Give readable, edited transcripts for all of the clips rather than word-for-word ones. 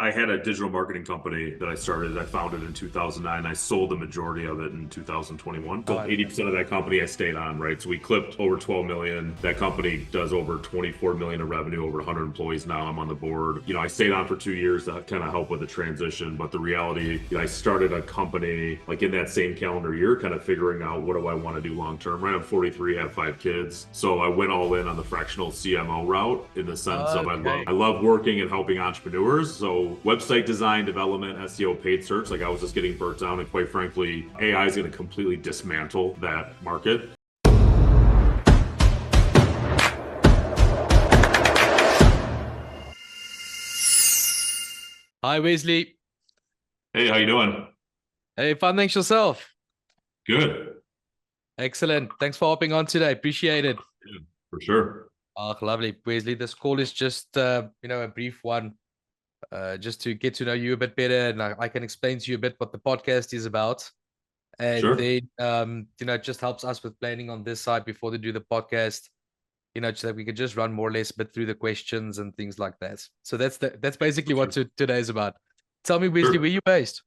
I had a digital marketing company that I founded in 2009. I sold the majority of it in 2021. So Got it. 80% of that company I stayed on, right? So we clipped over 12 million. That company does over 24 million of revenue, over 100 employees now. I'm on the board. I stayed on for 2 years to kind of help with the transition. But the reality, I started a company like in that same calendar year, kind of figuring out what do I want to do long term, right? I'm 43, have 5 kids. So I went all in on the fractional CMO route in the sense of Okay. I love working and helping entrepreneurs. So website design, development, SEO, paid search, like I was just getting burnt down. And quite frankly, AI is going to completely dismantle that market. Hi, Wesley. Hey, how you doing? Hey, fine, thanks yourself. Good. Excellent. Thanks for hopping on today. Appreciate it. Yeah, for sure. Oh, lovely. Wesley, this call is just, a brief one, just to get to know you a bit better. And I can explain to you a bit what the podcast is about. And Sure. then, it just helps us with planning on this side before they do the podcast, so that we can just run more or less a bit through the questions and things like that. So that's basically what today's about. Tell me, Wesley, where Sure. you based?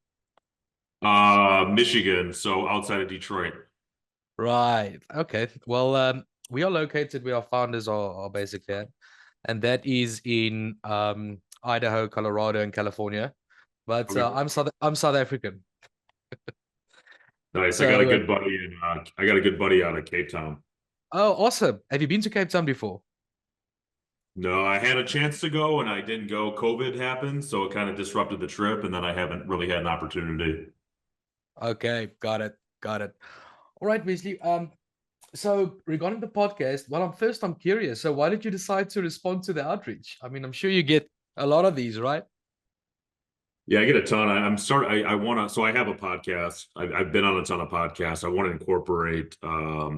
Michigan, so outside of Detroit. Right. Okay. Well, we are located where our founders are basically at, and that is in Idaho, Colorado, and California. But Okay. I'm South African. Nice. So, I got a good buddy out of Cape Town. oh, awesome. Have you been to Cape Town before? No, I had a chance to go and I didn't go. COVID happened, so it kind of disrupted the trip, and then I haven't really had an opportunity. Okay, got it, got it. All right, Wesley. So regarding the podcast, well, I'm curious. So why did you decide to respond to the outreach? I mean, I'm sure you get a lot of these, right? Yeah, I get a ton. I want to, so I have a podcast. I've been on a ton of podcasts. I want to incorporate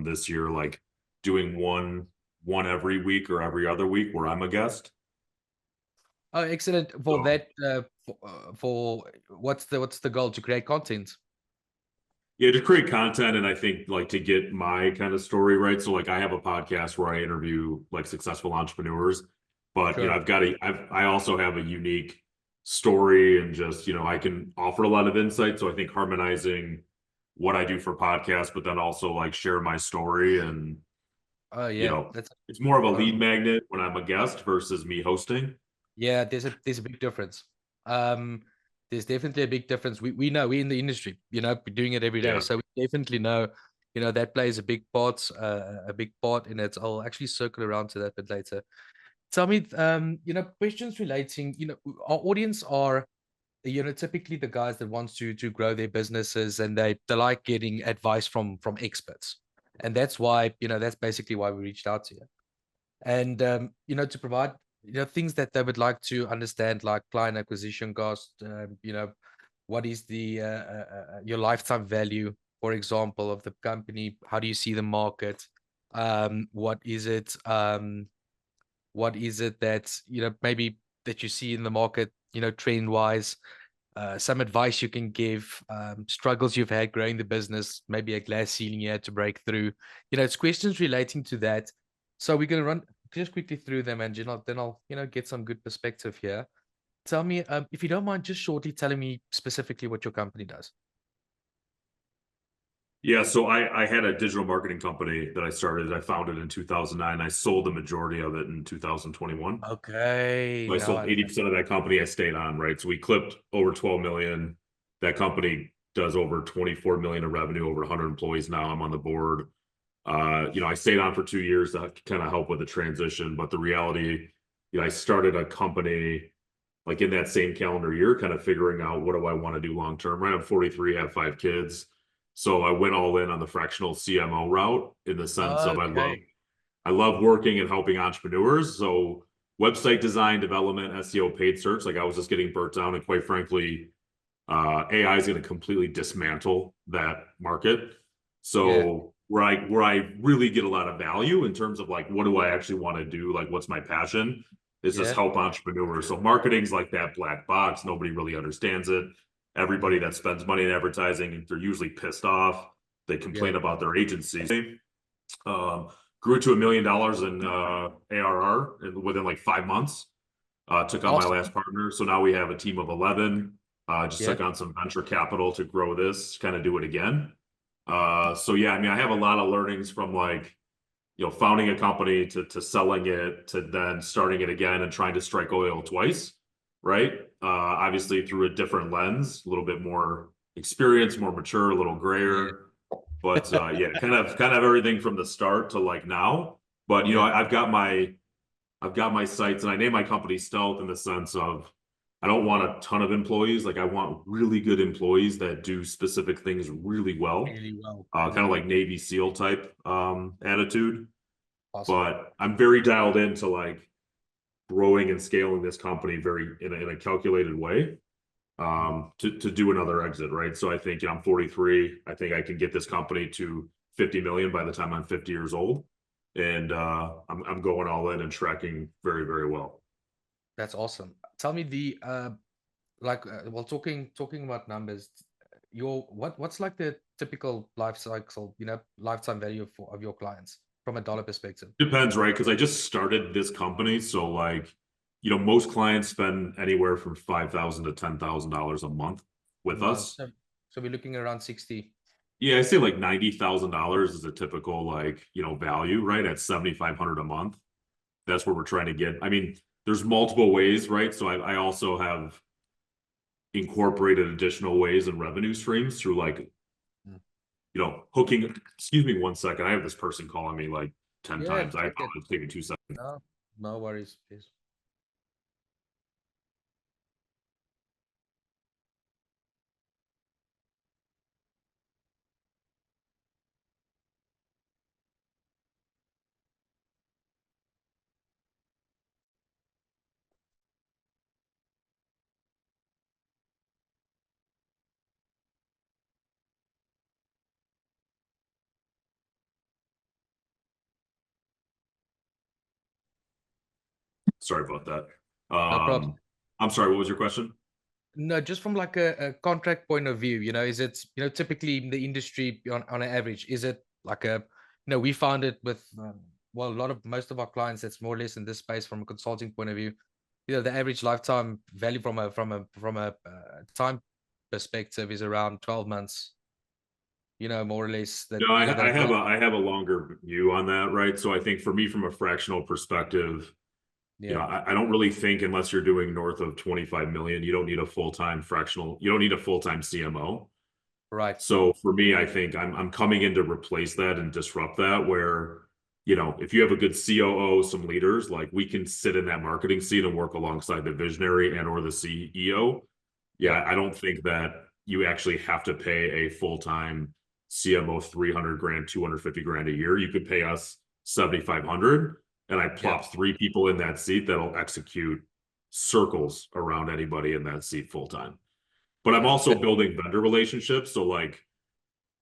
this year, like doing one every week or every other week where I'm a guest. Oh, excellent. For So that, for what's the goal? To create content. yeah, to create content and I think like to get my kind of story right. So like I have a podcast where I interview like successful entrepreneurs, but Sure. I also have a unique story and just, I can offer a lot of insight. So I think harmonizing what I do for podcasts, but then also like share my story and Oh you yeah, know, that's it's more of a uh, lead magnet when I'm a guest versus me hosting. yeah. There's a big difference. Um, there's definitely a big difference. We know we're in the industry. We're doing it every day, Yeah, so we definitely know. That plays a big part in it. I'll actually circle around to that a bit later. Tell me, questions relating. Our audience are, typically the guys that wants to grow their businesses, and they like getting advice from experts, and that's basically why we reached out to you. And to provide things that they would like to understand, like client acquisition cost, what is the your lifetime value, for example, of the company. How do you see the market? What is it that maybe that you see in the market, trend wise? Some advice you can give, struggles you've had growing the business, maybe a glass ceiling you had to break through. It's questions relating to that. So we're going to run just quickly through them, and then I'll get some good perspective here. Tell me, if you don't mind, just shortly telling me specifically what your company does. yeah. So I had a digital marketing company that I founded in 2009. I sold the majority of it in 2021. Okay, So I now sold I understand. 80% of that company. I stayed on, right? So we clipped over 12 million. That company does over 24 million of revenue, over 100 employees now. I'm on the board. I stayed on for 2 years to kind of help with the transition. But the reality, I started a company like in that same calendar year, kind of figuring out what do I want to do long term, right? I'm 43, have 5 kids. So I went all in on the fractional CMO route in the sense of Okay. I love working and helping entrepreneurs. So website design, development, SEO, paid search, like I was just getting burnt down. And quite frankly, AI is going to completely dismantle that market. Yeah. So where I really get a lot of value in terms of like what do I actually want to do, like what's my passion, is just Yeah. help entrepreneurs. So marketing's like that black box. Nobody really understands it. Everybody Mm, that spends money in advertising, they're usually pissed off. They yeah. complain about their agency. Um, Grew to $1 million in ARR within like 5 months. Took on my Awesome. last partner. So now we have a team of 11. Just Yeah. took on some venture capital to grow this, kind of do it again. So yeah, I mean, I have a lot of learnings from like, founding a company to selling it to then starting it again and trying to strike oil twice, right? Obviously through a different lens, a little bit more experience, more mature, a little Yeah. grayer. But yeah, kind of everything from the start to like now. But Yeah. I've got my sights, and I name my company Stealth in the sense of I don't want a ton of employees. Like I want really good employees that do specific things really well, Really well. kind of like Navy SEAL type attitude. Awesome. But I'm very dialed into like growing and scaling this company very in a calculated way to do another exit, right? So I think I'm 43. I think I can get this company to 50 million by the time I'm 50 years old. And I'm going all in and tracking very, very well. That's awesome. Tell me the well, talking about numbers, what's like the typical life cycle, lifetime value of your clients from a dollar perspective? Depends, right? Because I just started this company. So like, most clients spend anywhere from 5,000 to $10,000 a month A with month. us. So we're looking around 60. Yeah, I say like $90,000 is a typical like, value, right? At 7,500 a month. That's where we're trying to get. I mean, there's multiple ways, right? So I also have incorporated additional ways and revenue streams through like, Mm. hooking. Excuse me 1 second. I have this person calling me like 10 Yeah, times. I take it. apologize. Take me 2 seconds. No, no worries, please. Sorry about that. No problem. I'm sorry. What was your question? No, just from like a contract point of view, is it, typically in the industry on an average, is it like we found it with, well, most of our clients, that's more or less in this space from a consulting point of view, the average lifetime value from a time perspective is around 12 months, more or less that, No, that I have a longer view on that, right? So I think for me, from a fractional perspective, yeah, I don't really think unless you're doing north of 25 million, you don't need a full-time fractional, you don't need a full-time CMO. right. So for me, I think I'm coming in to replace that and disrupt that where, if you have a good COO, some leaders, like we can sit in that marketing seat and work alongside the visionary and or the CEO. Yeah, Yeah, I don't think that you actually have to pay a full-time CMO 300 grand, 250 grand a year. You could pay us 7,500 and I yeah, plop 3 people in that seat that'll execute circles around anybody in that seat full time. But I'm also that, building vendor relationships. So like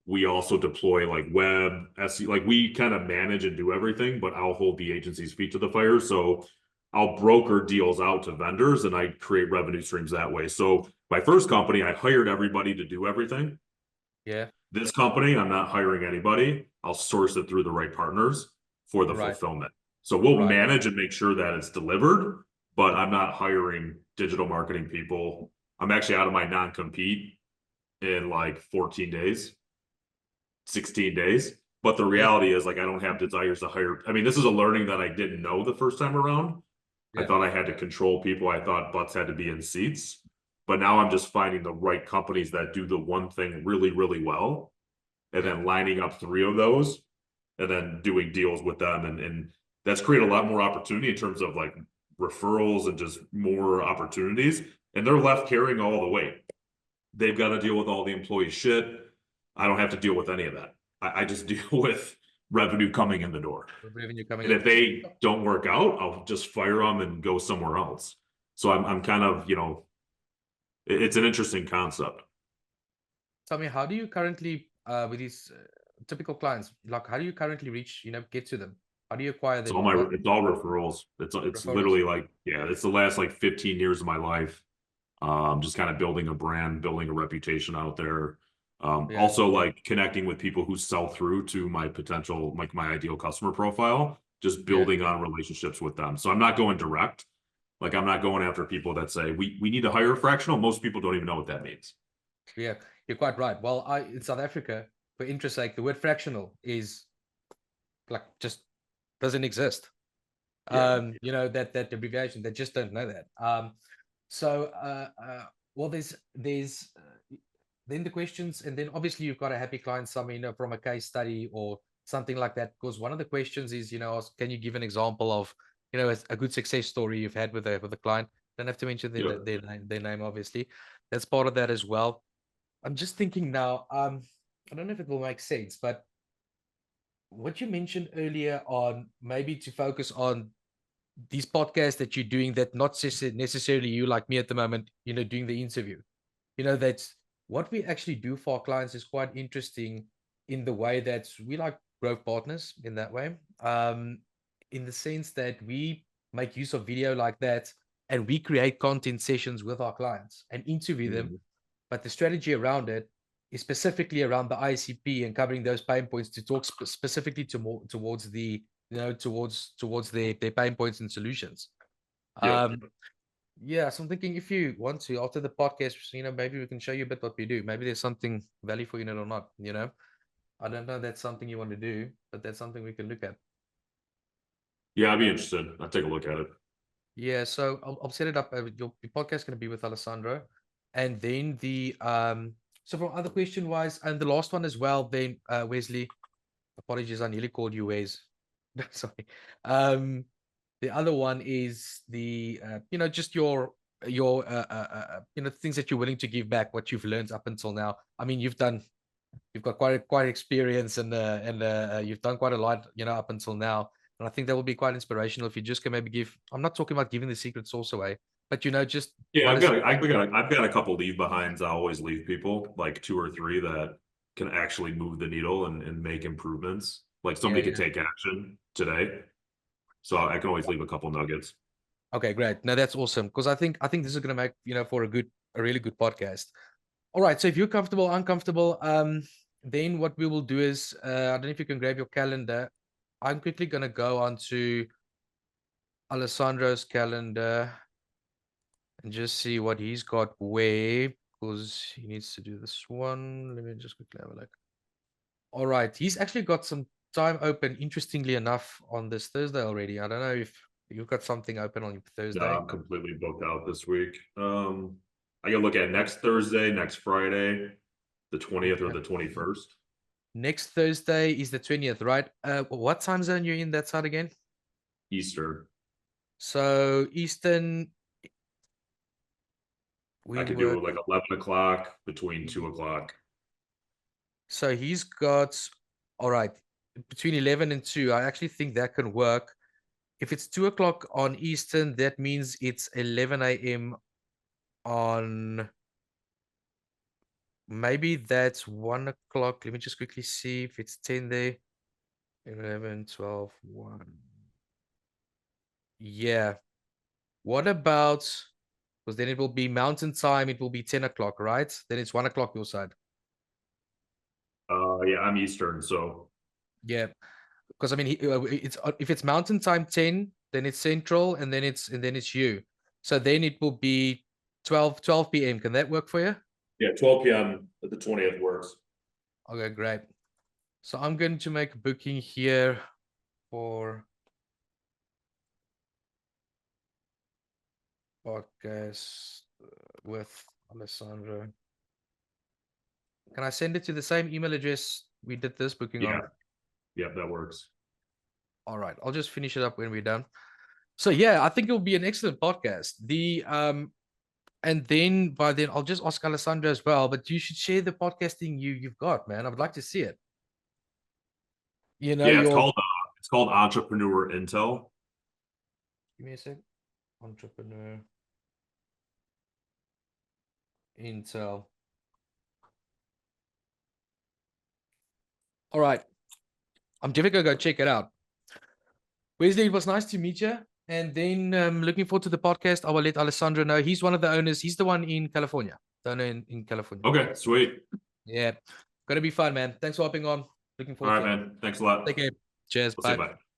we also deploy like web, SE, like we kind of manage and do everything, but I'll hold the agency's feet to the fire. So I'll broker deals out to vendors and I create revenue streams that way. So my first company, I hired everybody to do everything. yeah, This company, I'm not hiring anybody. I'll source it through the right partners for the right, fulfillment. So we'll right. manage and make sure that it's delivered, but I'm not hiring digital marketing people. I'm actually out of my non-compete in like 14 days, 16 days. But the Yeah, reality is like I don't have desires to hire. I mean, this is a learning that I didn't know the first time around. I yeah, thought I had to control people. I thought butts had to be in seats. But now I'm just finding the right companies that do the one thing really, really well, and yeah. then lining up 3 of those and then doing deals with them. And that's created a lot more opportunity in terms of like referrals and just more opportunities. And they're left carrying all the weight. They've got to deal with all the employee shit. I don't have to deal with any of that. I just deal with revenue coming in the door. Revenue coming And in. if they don't work out, I'll just fire them and go somewhere else. So I'm kind of, it's an interesting concept. Tell me, how do you currently, with these typical clients, like how do you currently reach, get to them? How do you acquire them? It's all referrals. It's Referrals? literally like, yeah, it's the last like 15 years of my life. Just kind of building a brand, building a reputation out there. Yeah, Also like connecting with people who sell through to my potential, like my ideal customer profile, just yeah, building on relationships with them. So I'm not going direct. Like I'm not going after people that say we need to hire a fractional. Most people don't even know what that means. Yeah, you're quite right. Well, in South Africa, for interest sake, the word fractional is like just doesn't exist. Yeah. You know, that abbreviation, they just don't know that. So well, there's then the questions, and then obviously you've got a happy client summary, you know, from a case study or something like that. Because one of the questions is, you know, can you give an example of, you know, a good success story you've had with a client? Don't have to mention Yeah. their name, obviously. That's part of that as well. I'm just thinking now, I don't know if it will make sense, but what you mentioned earlier on maybe to focus on these podcasts that you're doing, that not necessarily you like me at the moment, you know, doing the interview, you know, that's what we actually do for our clients is quite interesting in the way that we like growth partners in that way, in the sense that we make use of video like that, and we create content sessions with our clients and interview them, Mhm. but the strategy around it is specifically around the ICP and covering those pain points to talk specifically to more towards the, you know, towards their pain points and solutions. Yep. Yeah, so I'm thinking if you want to, after the podcast, you know, maybe we can show you a bit what we do. Maybe there's something value for you in it or not, you know. I don't know if that's something you want to do, but that's something we can look at. Yeah, I'd be interested. I'd take a look at it. Yeah, so I'll set it up. Your podcast is going to be with Alessandro, and then the so from other question wise, and the last one as well. Then Wesley, apologies, I nearly called you Wes. Sorry. The other one is the you know, just your you know, things that you're willing to give back, what you've learned up until now. I mean, you've got quite experience, and you've done quite a lot, you know, up until now. And I think that will be quite inspirational if you just can maybe give. I'm not talking about giving the secret sauce away, but you know, just Yeah, what is. I've got a couple leave behinds. I always leave people like two or three that can actually move the needle and make improvements. Like Yeah, somebody could yeah. take action today. So I can always leave a couple nuggets. Okay, great. No, that's awesome, because I think this is going to make, you know, for a really good podcast. All right. So if you're comfortable, uncomfortable, then what we will do is, I don't know if you can grab your calendar. I'm quickly going to go onto Alessandro's calendar and just see what he's got where, because he needs to do this one. Let me just quickly have a look. All right. He's actually got some time open, interestingly enough, on this Thursday already. I don't know if you've got something open on No, Thursday. I'm completely booked out this week. I gotta look at next Thursday, next Friday, the 20th or Okay. the 21st. Next Thursday is the 20th, right? What time zone you in that side again? Eastern. So Eastern, I we could do work. like 11 o'clock between 2 o'clock. So he's got, all right, between 11 and 2. I actually think that can work. If it's 2 o'clock on Eastern, that means it's 11 a.m. on, maybe that's 1 o'clock. Let me just quickly see if it's 10 there. 11, 12, 1. Yeah. What about, because then it will be mountain time, it will be 10 o'clock, right? Then it's 1 o'clock your side. Yeah, I'm Eastern, so Yeah. Because I mean, it's if it's mountain time 10, then it's central, and then it's you. So then it will be 12 p.m. Can that work for you? yeah, 12 p.m. at the 20th works. Okay, great. So I'm going to make a booking here for podcast with Alessandro. Can I send it to the same email address we did this booking Yeah, on? yeah, that works. All right, I'll just finish it up when we're done. So yeah, I think it will be an excellent podcast. And then by then I'll just ask Alessandro as well. But you should share the podcasting you've got, man. I would like to see it. You know, Yeah, your it's called Entrepreneur Intel. give me a sec. Entrepreneur Intel. All right. I'm definitely gonna go check it out. Wesley, it was nice to meet you. And then looking forward to the podcast. I will let Alessandro know. He's one of the owners. He's the one in California. The owner in California. Okay, sweet. Yeah. Gonna be fun, man. Thanks for hopping on. Looking All forward right, to it. man. Thanks a lot. Take care. Cheers. We'll see you. Bye. Bye.